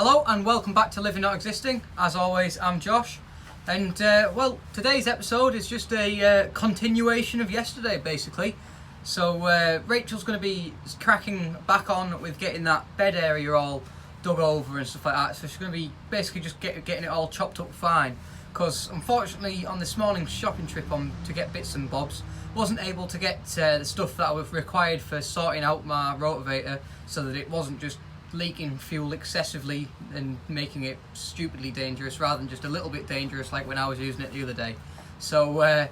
Hello and welcome back to Living Not Existing. As always, I'm Josh, and well, today's episode is just a continuation of yesterday, basically. So Rachel's going to be cracking back on with getting that bed area all dug over and stuff like that. So she's going to be basically just getting it all chopped up fine. Because unfortunately, on this morning's shopping trip to get bits and bobs, wasn't able to get the stuff that I was required for sorting out my rotovator, so that it wasn't just leaking fuel excessively and making it stupidly dangerous rather than just a little bit dangerous like when I was using it the other day. So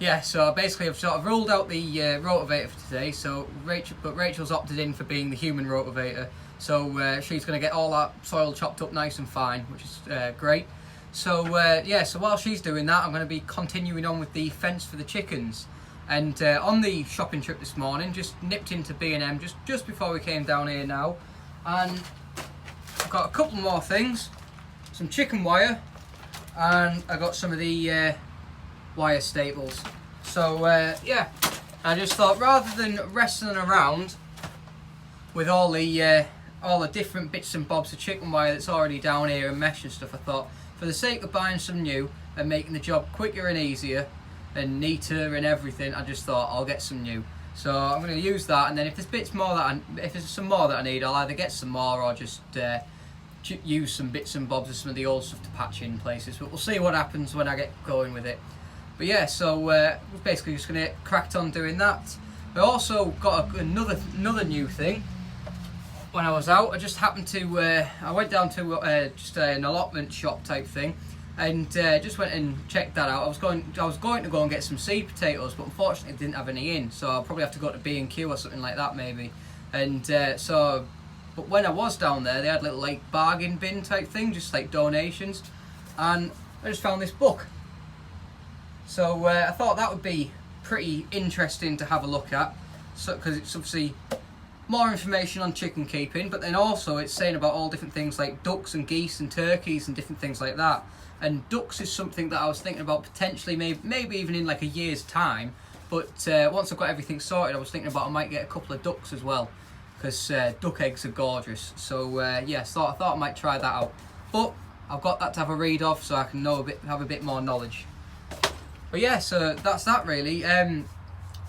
yeah, so basically I've sort of ruled out the rotovator for today. So Rachel's opted in for being the human rotovator, so she's going to get all that soil chopped up nice and fine, which is great. So yeah, so while she's doing that, I'm going to be continuing on with the fence for the chickens. And on the shopping trip this morning, just nipped into B&M just before we came down here now. And I've got a couple more things, some chicken wire, and I got some of the wire staples. So yeah, I just thought rather than wrestling around with all the different bits and bobs of chicken wire that's already down here and mesh and stuff, I thought for the sake of buying some new and making the job quicker and easier and neater and everything, I just thought I'll get some new. So I'm going to use that, and then if there's some more that I need, I'll either get some more or just use some bits and bobs of some of the old stuff to patch in places. But we'll see what happens when I get going with it. But yeah, so we're basically just going to get cracked on doing that. I also got another new thing. When I was out, I just happened to I went down to just an allotment shop type thing, and just went and checked that out. I was going to go and get some seed potatoes, but unfortunately didn't have any in, so I'll probably have to go to B&Q or something like that maybe. And but when I was down there, they had a little like bargain bin type thing, just like donations, and I just found this book. So I thought that would be pretty interesting to have a look at, so because it's obviously more information on chicken keeping, but then also it's saying about all different things like ducks and geese and turkeys and different things like that. And ducks is something that I was thinking about potentially maybe even in like a year's time, but once I've got everything sorted, I was thinking about I might get a couple of ducks as well, because duck eggs are gorgeous. So yeah, so I thought I might try that out, but I've got that to have a read of so I can have a bit more knowledge. But yeah, so that's that really.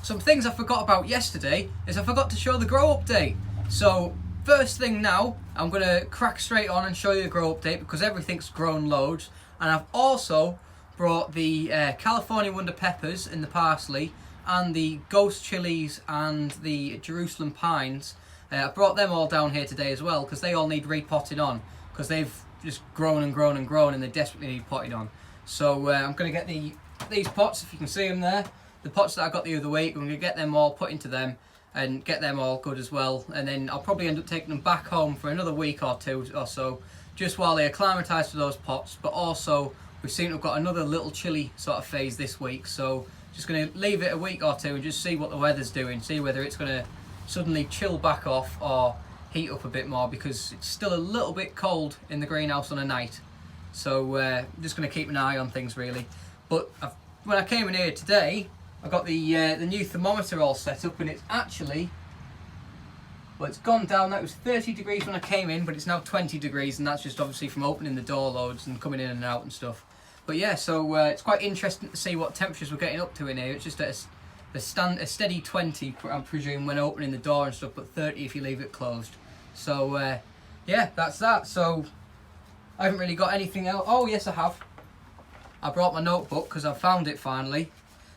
Some things I forgot about yesterday is I forgot to show the grow update. So first thing now, I'm going to crack straight on and show you the grow update because everything's grown loads. And I've also brought the California Wonder Peppers and the parsley and the Ghost Chilies and the Jerusalem Pines. I brought them all down here today as well because they all need repotting on because they've just grown and grown and grown and they desperately need potting on. So I'm going to get these pots, if you can see them there. The pots that I got the other week, I'm going to get them all put into them and get them all good as well. And then I'll probably end up taking them back home for another week or two or so, just while they acclimatise to those pots. But also, we've seen we've got another little chilly sort of phase this week. So just going to leave it a week or two and just see what the weather's doing. See whether it's going to suddenly chill back off or heat up a bit more, because it's still a little bit cold in the greenhouse on a night. So I'm just going to keep an eye on things really. But when I came in here today, I got the new thermometer all set up, and it's actually, well, it's gone down. That was 30 degrees when I came in, but it's now 20 degrees, and that's just obviously from opening the door loads and coming in and out and stuff. But yeah, so it's quite interesting to see what temperatures we're getting up to in here. It's just at a steady 20, I presume, when opening the door and stuff, but 30 if you leave it closed. So yeah, that's that. So I haven't really got anything else. Oh yes, I have. I brought my notebook because I found it finally.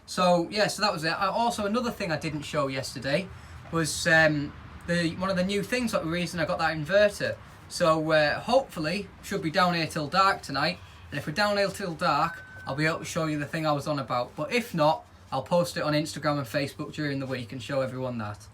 So yeah, so that was it. Also, another thing I didn't show yesterday was one of the new things, like the reason I got that inverter. So hopefully should be down here till dark tonight, and if we're down here till dark, I'll be able to show you the thing I was on about. But if not, I'll post it on Instagram and Facebook during the week and show everyone that.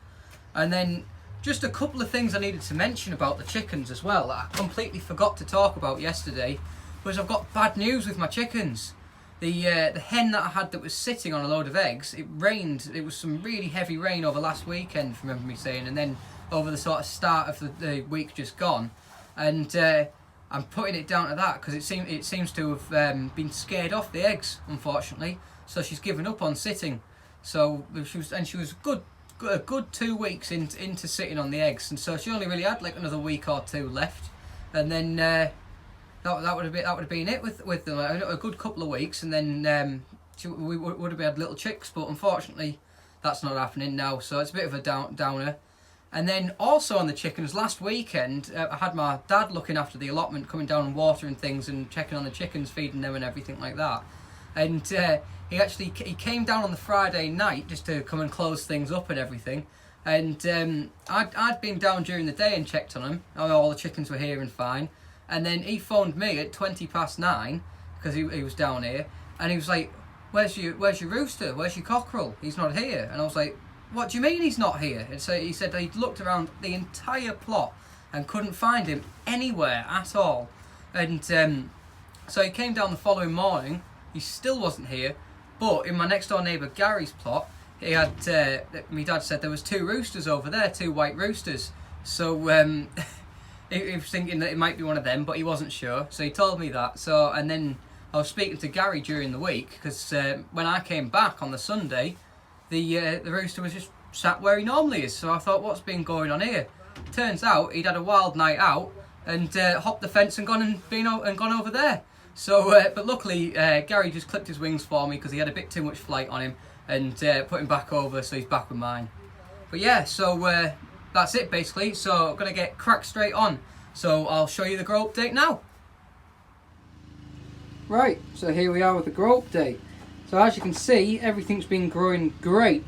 And then just a couple of things I needed to mention about the chickens as well that I completely forgot to talk about yesterday, was I've got bad news with my chickens. The hen that I had that was sitting on a load of eggs, it rained. It was some really heavy rain over last weekend, if you remember me saying, and then over the sort of start of the week just gone. And I'm putting it down to that because it seems to have been scared off the eggs, unfortunately. So she's given up on sitting. So she was a good 2 weeks into sitting on the eggs, and so she only really had like another week or two left. and then that would have been it with them. A good couple of weeks, and then we would have had little chicks, but unfortunately that's not happening now, so it's a bit of a downer. And then also on the chickens, last weekend I had my dad looking after the allotment, coming down and watering things and checking on the chickens, feeding them and everything like that. And he came down on the Friday night just to come and close things up and everything. And I'd been down during the day and checked on him. All the chickens were here and fine. And then he phoned me at 9:20 because he was down here, and he was like, Where's your rooster? Where's your cockerel? He's not here." And I was like, "What do you mean he's not here?" And so he said he'd looked around the entire plot and couldn't find him anywhere at all. And so he came down the following morning. He still wasn't here. But in my next door neighbour Garry's plot, he had my dad said there was 2 roosters over there, 2 white roosters. So he was thinking that it might be one of them, but he wasn't sure. So he told me that. So and then I was speaking to Garry during the week because when I came back on the Sunday, the rooster was just sat where he normally is. So I thought, what's been going on here? Turns out he'd had a wild night out and hopped the fence and gone over there. So, but luckily Garry just clipped his wings for me because he had a bit too much flight on him, and put him back over, so he's back with mine. But yeah, so that's it basically. So I'm gonna get cracked straight on. So I'll show you the grow update now. Right, so here we are with the grow update. So as you can see, everything's been growing great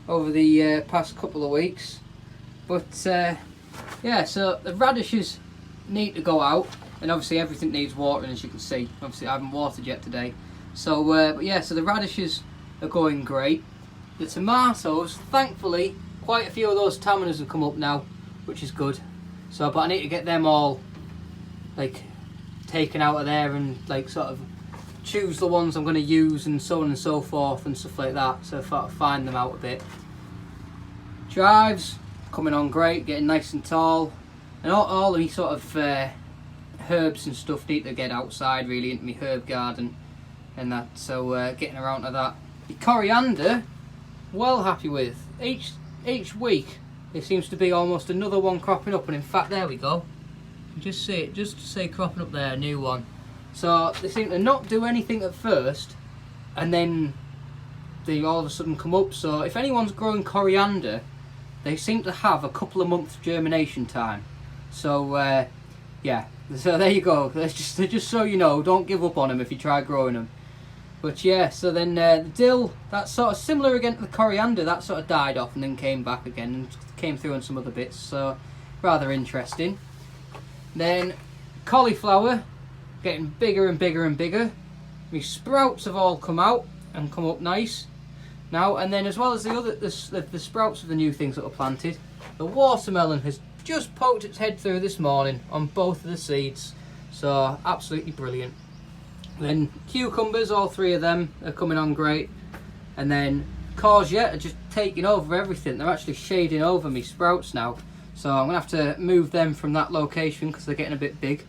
over the past couple of weeks. But yeah, so the radishes need to go out, and obviously everything needs watering, as you can see. Obviously I haven't watered yet today. So but yeah, so the radishes are going great. The tomatoes, thankfully, quite a few of those tamarinas have come up now, which is good. So, but I need to get them all like taken out of there and like sort of choose the ones I'm going to use and so on and so forth and stuff like that. So if I find them out a bit. Chives coming on great, getting nice and tall, and all of these sort of herbs and stuff need to get outside really into my herb garden and that. So getting around to that. The coriander, well happy with. Each week there seems to be almost another one cropping up, and in fact there we go. Just see it, just say cropping up there, a new one. So they seem to not do anything at first, and then they all of a sudden come up. So if anyone's growing coriander, they seem to have a couple of months germination time. So yeah, so there you go. That's just so you know, don't give up on them if you try growing them. But yeah, so then the dill, that's sort of similar again to the coriander. That sort of died off and then came back again and came through on some other bits. So rather interesting. Then cauliflower, getting bigger and bigger and bigger. My sprouts have all come out and come up nice now. And then as well as the sprouts of the new things that were planted, the watermelon has just poked its head through this morning on both of the seeds. So absolutely brilliant. Then cucumbers, all 3 of them are coming on great. And then courgette are just taking over everything. They're actually shading over me sprouts now. So I'm going to have to move them from that location because they're getting a bit big.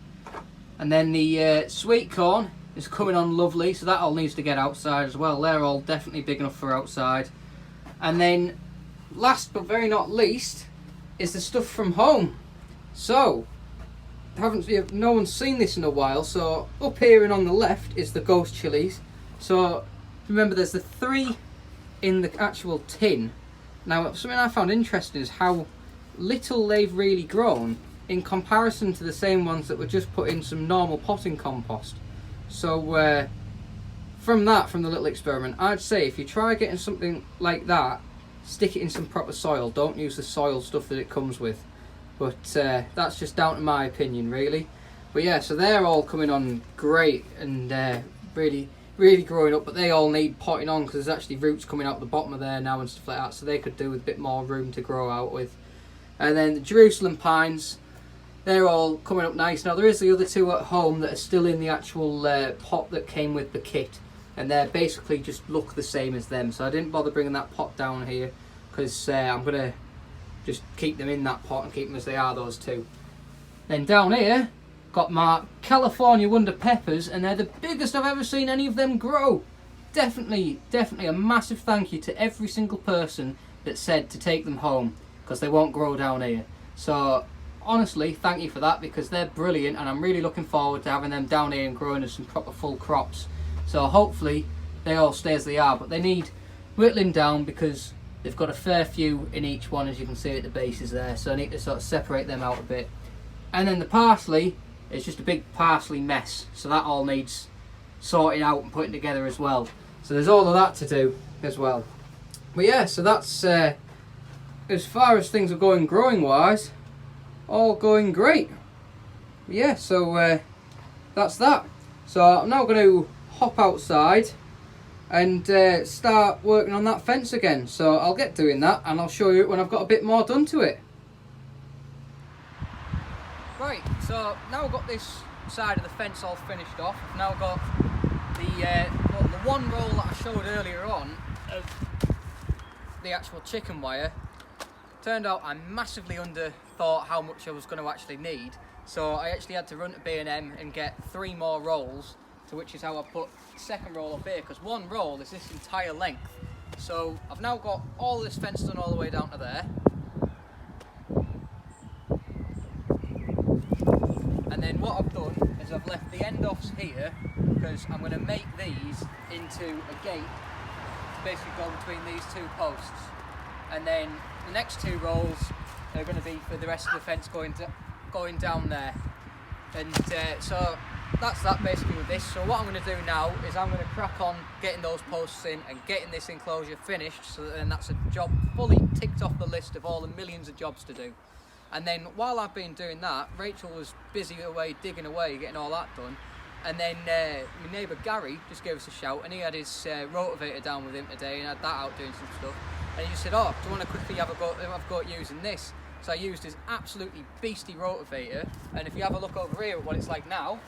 And then the sweet corn is coming on lovely, so that all needs to get outside as well. They're all definitely big enough for outside. And then last but very not least is the stuff from home. So no one's seen this in a while. So up here and on the left is the ghost chilies. So remember, there's the 3 in the actual tin. Now something I found interesting is how little they've really grown in comparison to the same ones that were just put in some normal potting compost. So from the little experiment, I'd say if you try getting something like that, stick it in some proper soil. Don't use the soil stuff that it comes with. But that's just down to my opinion really. But yeah, so they're all coming on great and really growing up, but they all need potting on because there's actually roots coming out the bottom of there now and stuff like that, so they could do with a bit more room to grow out with. And then the Jerusalem pines, they're all coming up nice. Now there is the other 2 at home that are still in the actual pot that came with the kit, and they're basically just look the same as them, so I didn't bother bringing that pot down here because I'm going to just keep them in that pot and keep them as they are, those 2. Then down here got my California Wonder Peppers, and they're the biggest I've ever seen any of them grow. Definitely a massive thank you to every single person that said to take them home, because they won't grow down here. So honestly, thank you for that, because they're brilliant and I'm really looking forward to having them down here and growing as some proper full crops. So hopefully they all stay as they are, but they need whittling down because they've got a fair few in each one, as you can see at the bases there, so I need to sort of separate them out a bit. And then the parsley is just a big parsley mess, so that all needs sorting out and putting together as well. So there's all of that to do as well. But yeah, so that's as far as things are going growing wise, all going great. But yeah, so that's that. So I'm now going to hop outside and start working on that fence again. So I'll get doing that and I'll show you it when I've got a bit more done to it. Right, so now I've got this side of the fence all finished off. I've now got the one roll that I showed earlier on of the actual chicken wire. Turned out I massively underthought how much I was going to actually need, so I actually had to run to B&M and get 3 more rolls, to which is how I put the second roll up here, because one roll is this entire length. So I've now got all this fence done all the way down to there. And then what I've done is I've left the end offs here, because I'm going to make these into a gate to basically go between these 2 posts. And then the next 2 rolls are going to be for the rest of the fence going down there. And so that's that basically with this. So what I'm going to do now is I'm going to crack on getting those posts in and getting this enclosure finished, so that then that's a job fully ticked off the list of all the millions of jobs to do. And then while I've been doing that, Rachel was busy away, digging away, getting all that done. And then my neighbour Garry just gave us a shout, and he had his rotovator down with him today and had that out doing some stuff. And he just said, oh, do you want to quickly have a go at using this? So I used his absolutely beastie rotovator, and if you have a look over here at what it's like now,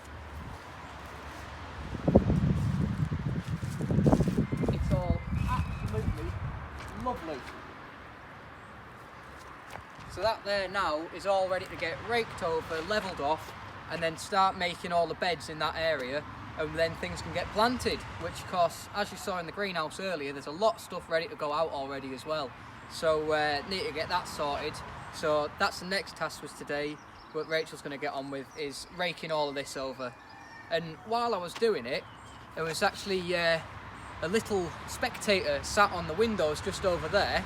it's all absolutely lovely. So that there now is all ready to get raked over, levelled off, and then start making all the beds in that area, and then things can get planted, which of course, as you saw in the greenhouse earlier, there's a lot of stuff ready to go out already as well. So need to get that sorted. So that's the next task was today, what Rachel's going to get on with is raking all of this over. And while I was doing it, there was actually a little spectator sat on the windows just over there.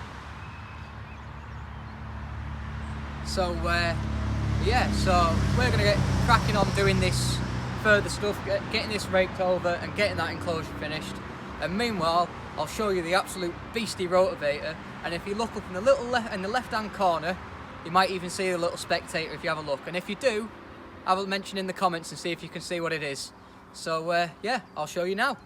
So yeah, so we're going to get cracking on doing this further stuff, getting this raked over and getting that enclosure finished. And meanwhile, I'll show you the absolute beastie rotovator. And if you look up in the left hand corner, you might even see a little spectator if you have a look. And if you do, I will mention in the comments and see if you can see what it is. So yeah, I'll show you now.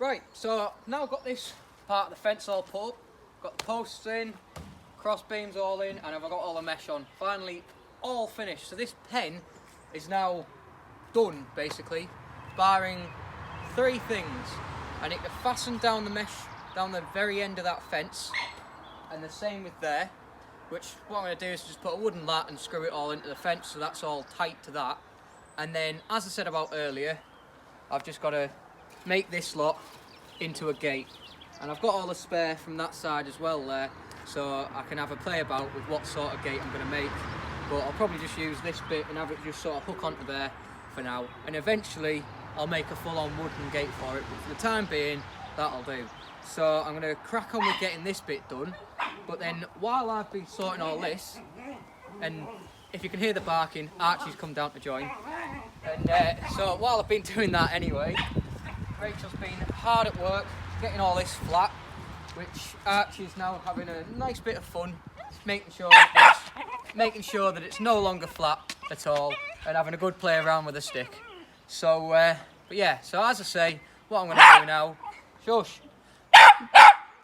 Right, so now I've got this part of the fence all put up, got the posts in, cross beams all in, and I've got all the mesh on. Finally, all finished. So this pen is now done, basically, barring 3 things. I need to fasten down the mesh down the very end of that fence, and the same with there, which what I'm going to do is just put a wooden lat and screw it all into the fence, so that's all tight to that. And then, as I said about earlier, I've just got to make this lot into a gate, and I've got all the spare from that side as well there, so I can have a play about with what sort of gate I'm going to make. But I'll probably just use this bit and have it just sort of hook onto there for now, and eventually I'll make a full-on wooden gate for it, but for the time being that'll do. So I'm going to crack on with getting this bit done, but then while I've been sorting all this, and if you can hear the barking, Archie's come down to join, and so while I've been doing that anyway, Rachel's been hard at work getting all this flat, which Archie's now having a nice bit of fun making sure that it's no longer flat at all and having a good play around with a stick. So but yeah, so as I say, what I'm going to do now, shush,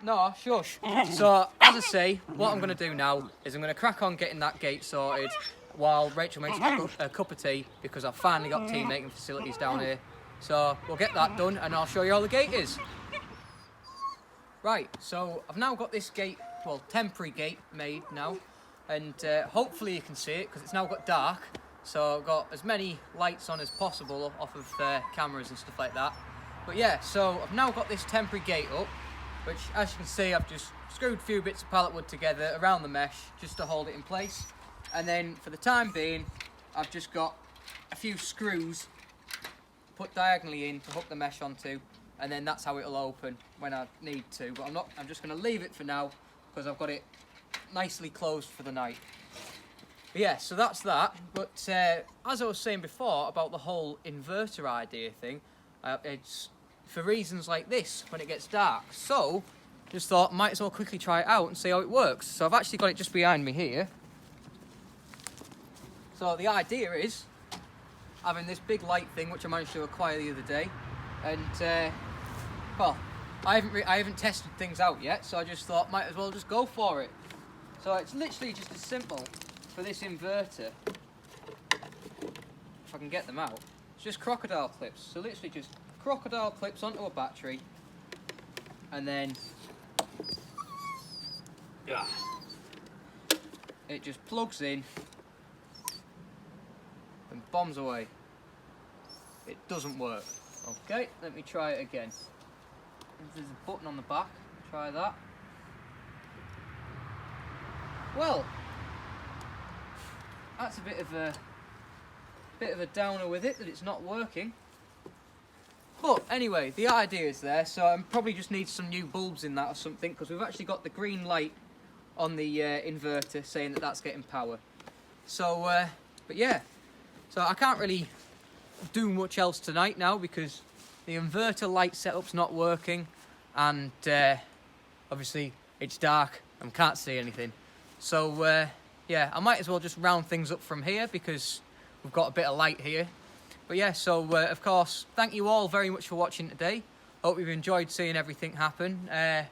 no, shush. So as I say, what I'm going to do now is I'm going to crack on getting that gate sorted while Rachel makes a cup of tea, because I've finally got tea making facilities down here. So we'll get that done and I'll show you how the gate is. Right, so I've now got this gate, well, temporary gate made now, and hopefully you can see it because it's now got dark. So I've got as many lights on as possible off of cameras and stuff like that. But yeah, so I've now got this temporary gate up, which as you can see I've just screwed a few bits of pallet wood together around the mesh just to hold it in place. And then for the time being, I've just got a few screws put diagonally in to hook the mesh onto, and then that's how it'll open when I need to. But I'm just going to leave it for now because I've got it nicely closed for the night. But yeah, so that's that. But as I was saying before about the whole inverter idea thing, it's for reasons like this when it gets dark. So just thought might as well quickly try it out and see how it works. So I've actually got it just behind me here. So the idea is having this big light thing which I managed to acquire the other day, and well, I haven't tested things out yet, so I just thought might as well just go for it. So it's literally just as simple for this inverter, if I can get them out, it's just crocodile clips. So literally just crocodile clips onto a battery, and then it just plugs in and bombs away. It doesn't work. Okay, let me try it again. There's a button on the back, try that. Well, that's a bit of a downer with it, that it's not working. But anyway, the idea is there, so I probably just need some new bulbs in that or something, because we've actually got the green light on the inverter saying that that's getting power. So, but yeah, so I can't really do much else tonight now because the inverter light setup's not working, and obviously it's dark and can't see anything. So yeah, I might as well just round things up from here because we've got a bit of light here. But yeah, so of course, thank you all very much for watching today. Hope you've enjoyed seeing everything happen. I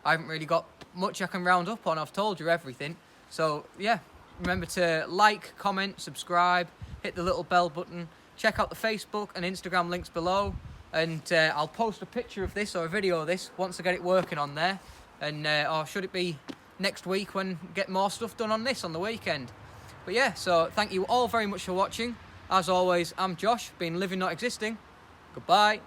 haven't really got much I can round up on, I've told you everything. So yeah, remember to like, comment, subscribe, hit the little bell button, check out the Facebook and Instagram links below, and I'll post a picture of this or a video of this once I get it working on there. And or should it be next week when get more stuff done on this on the weekend. But yeah, so thank you all very much for watching. As always, I'm Josh, been living not existing. Goodbye.